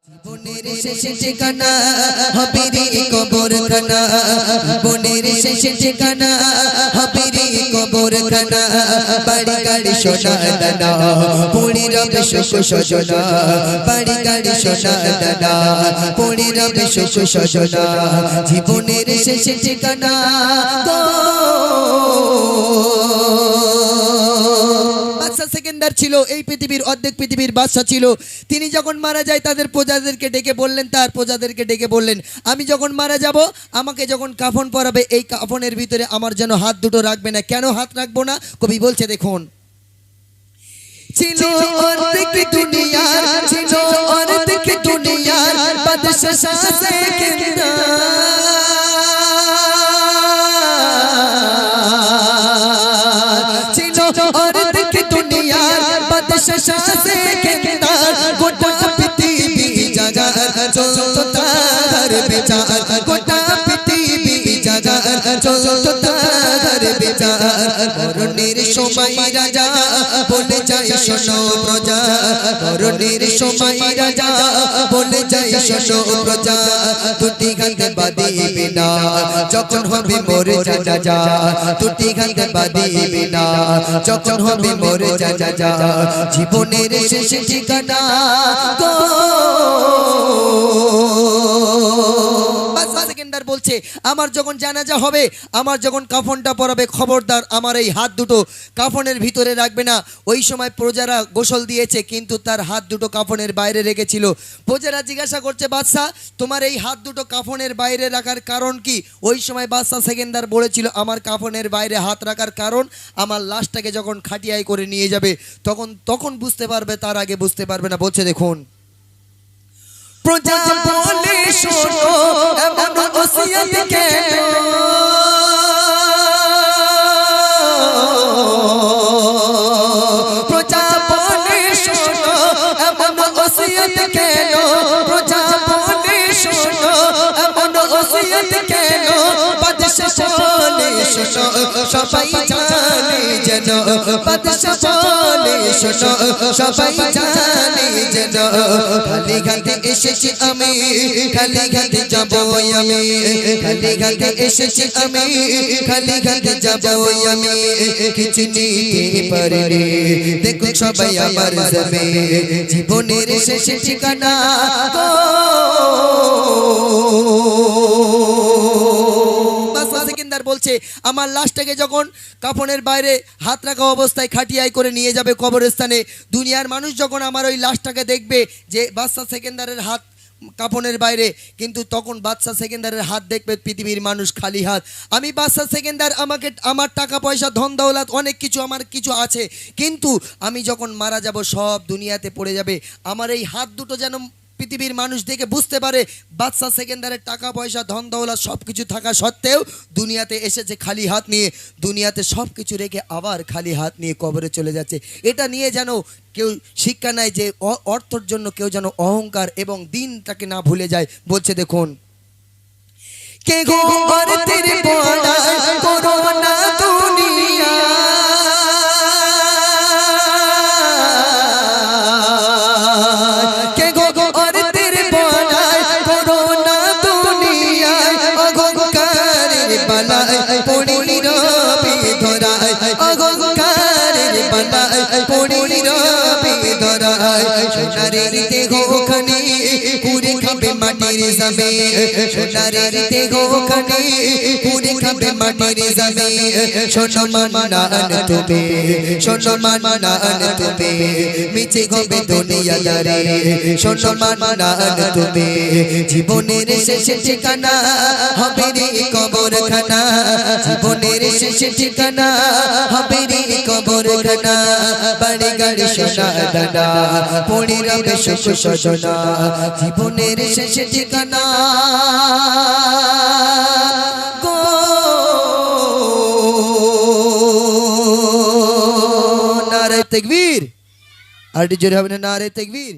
বনের শেষে ঠিকানা হবে রে কবরখানা, বনের শেষে ঠিকানা হবে রে কবরখানা। বাড়ি গাড়ি সোনা দানা পড়ে রবে সুখ সজনা, বাড়ি গাড়ি সোনা দানা পড়ে রবে সুখ সজনা। জীবনের শেষে ঠিকানা সেকেন্ডার ছিল, এই পৃথিবীর অর্ধেক পৃথিবীর বাদশা ছিল। তিনি যখন মারা যায় তাদের প্রজাদেরকে ডেকে বললেন, তার প্রজাদেরকে ডেকে বললেন, আমি যখন মারা যাব আমাকে যখন কাফন পরাবে এই কাফনের ভিতরে আমার যেন হাত দুটো রাখবে না। কেন হাত রাখবো না? কবি বলছে দেখুন, ছিল অর্ধেক দুনিয়ার, ছিল অর্ধেক দুনিয়ার বাদশা সেকেন্ডার, ছিল অর্ধেক দুনিয়ার বাদশা সেকেন্ডার। গোটা পৃথিবী জাগার চলত তার বিচার, গোটা পৃথিবী জাগার চলত তার বিচার। মরণের সময় রাজা বলে যায় শোনো প্রজা, মরণের সময় রাজা বলে যায় শোনো প্রজা। দুটি গান্ধে বাঁধিবে না যখন হবে মরে যা, দুটি গান্ধে বাঁধিবে না যখন হবে মরে যা। জীবনের শেষে ঠিকানা সেকেন্ডার বলছে, আমার যখন জানাজা হবে, আমার যখন কাফনটা পরাবে, খবরদার আমার এই হাত দুটো কাফনের ভিতরে রাখবে না। ওই সময় প্রজারা গোসল দিয়েছে কিন্তু তার হাত দুটো কাফনের বাইরে রেখেছিল। প্রজারা জিজ্ঞাসা করছে, বাদশা তোমার এই হাত দুটো কাফনের বাইরে রাখার কারণ কি? ওই সময় বাদশা সেকেন্ডার বলেছিল, আমার কাফনের বাইরে হাত রাখার কারণ আমার লাশটাকে যখন খাটিয়ায় করে নিয়ে যাবে তখন বুঝতে পারবে, তার আগে বুঝতে পারবে না। বলছে দেখুন, প্রজা বলে শোনো এমন ওসিয়ত কেন, প্রজা বলে শোনো এমন ওসিয়ত কেন, প্রজা বলে শোনো এমন ওসিয়ত কেন। বাদশা বলে শোনো সবাই জানে যেন, বাদশা বলে শোনো সবাই জানে যেন। খালি ঘাটে এসেছি আমি, খালি ঘাটে যাবো আমি, খালি ঘাটে এসেছি আমি, খালি ঘাটে যাবো আমি। কিছু নিতে পারিনি দেখো সবাই আমার যাবে, জীবনের শেষে ঠিকানা বলছে, আমার লাশটাকে যখন কাফনের বাইরে হাত রাখা অবস্থায় খাটিয়ায় করে নিয়ে যাবে কবরস্থানে, দুনিয়ার মানুষ যখন আমার ওই লাশটাকে দেখবে যে বাদশা সেকেন্ডারের হাত কাফনের বাইরে, কিন্তু তখন বাদশা সেকেন্ডারের হাত দেখবে পৃথিবীর মানুষ খালি হাত। আমি বাদশা সেকেন্ডার, আমাকে আমার টাকা পয়সা ধন দৌলত অনেক কিছু আমার কিছু আছে, কিন্তু আমি যখন মারা যাব সব দুনিয়াতে পড়ে যাবে। আমার এই হাত দুটো যেন পৃথিবীর মানুষ দেখে বুঝতে পারে বাদশা সেকেন্ডারের টাকা পয়সা ধন দৌলত সব কিছু থাকা সত্ত্বেও দুনিয়াতে এসেছে খালি হাত নিয়ে, দুনিয়াতে সব কিছু রেখে আবার খালি হাত নিয়ে কবরে চলে যাচ্ছে। এটা নিয়ে যেন কেউ শিক্ষা নেয় যে অর্থের জন্য কেউ যেন অহংকার এবং দিনটাকে না ভুলে যায়। বলছে দেখুন, কে গো অর্থের বড়াই করো না দুনিয়া, সোনারের দেহ খানে পুরে খাবে মাটির যাবে, সোনারের দেহ খানে পুরে খাবে মাটির যাবে। শোনো মানান তুমি, শোনো মানান তুমি, মিছে হবে দুনিয়াদারে, শোনো মানান তুমি। জীবনের শেষে ঠিকানা হবে রে কবরখানা, জীবনের শেষে ঠিকানা হবে রে কবরখানা। বাড়ি গাড়ি সোনা দানা পড়ে রবে সুখ সজনা, জীবনের শেষে ঠিকানা নারে তাকবীর। আর জোরে হবে না নারে তাকবীর।